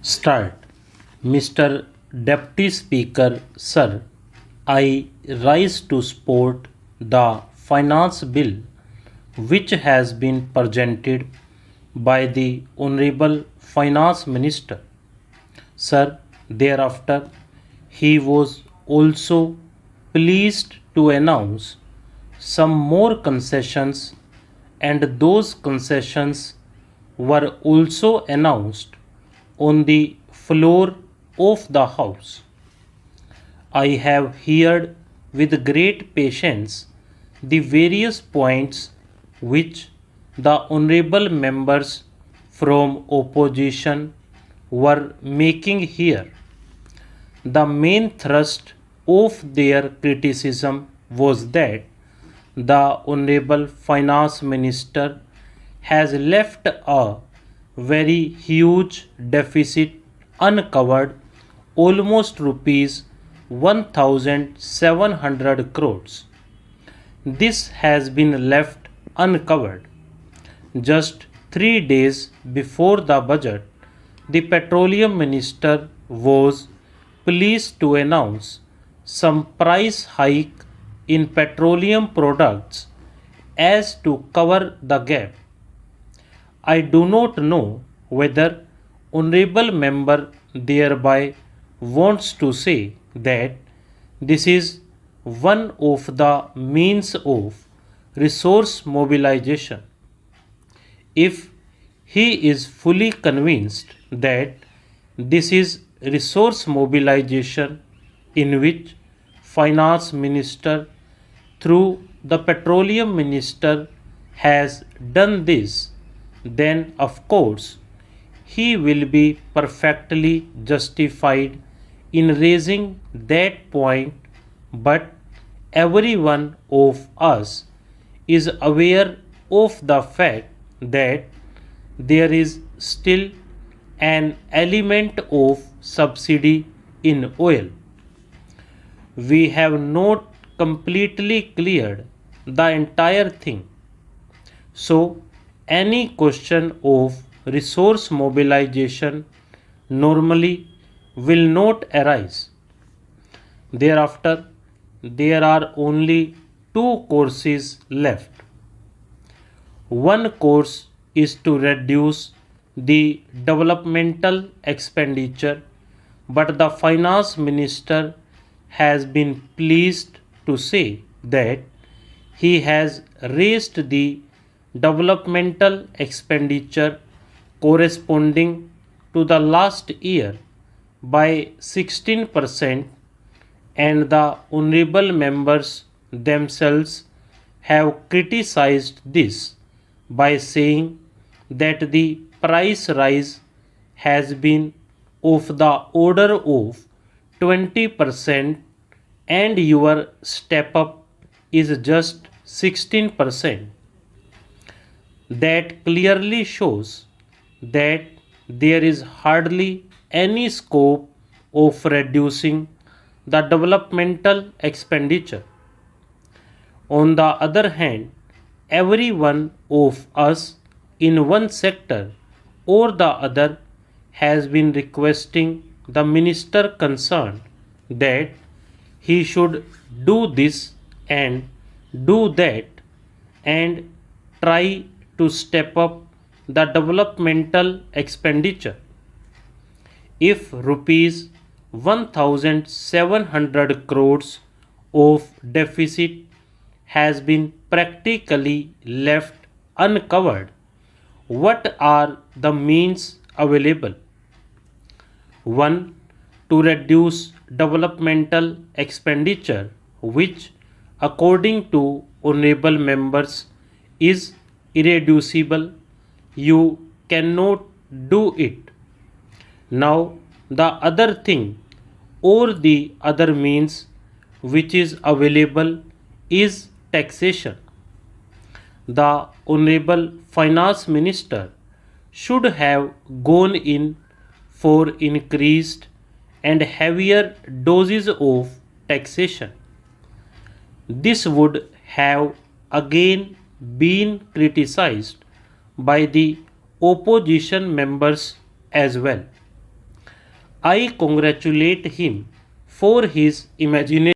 Start. Mr. Deputy Speaker, Sir, I rise to support the finance bill which has been presented by the Honorable Finance Minister. Sir, thereafter, he was also pleased to announce some more concessions, and those concessions were also announced on the floor of the House. I have heard with great patience the various points which the honorable members from opposition were making here. The main thrust of their criticism was that the honorable finance minister has left a very huge deficit uncovered, almost rupees 1700 crores. This has been left uncovered. Just 3 days before the budget, the petroleum minister was pleased to announce some price hike in petroleum products as to cover the gap. I do not know whether honorable member thereby wants to say that this is one of the means of resource mobilization. If he is fully convinced that this is resource mobilization in which finance minister through the petroleum minister has done this, then of course he will be perfectly justified in raising that point, but every one of us is aware of the fact that there is still an element of subsidy in oil. We have not completely cleared the entire thing. So, any question of resource mobilization normally will not arise. Thereafter, there are only two courses left. One course is to reduce the developmental expenditure, but the finance minister has been pleased to say that he has raised the developmental expenditure corresponding to the last year by 16%, and the honorable members themselves have criticized this by saying that the price rise has been of the order of 20% and your step up is just 16%. That clearly shows that there is hardly any scope of reducing the developmental expenditure. On the other hand, every one of us in one sector or the other has been requesting the minister concerned that he should do this and do that and try to step up the developmental expenditure. If rupees 1700 crores of deficit has been practically left uncovered, what are the means available? 1. To reduce developmental expenditure, which according to honorable members is irreducible. You cannot do it. Now the other thing or the other means which is available is taxation. The honorable finance minister should have gone in for increased and heavier doses of taxation. This would have again been criticized by the opposition members as well. I congratulate him for his imagination.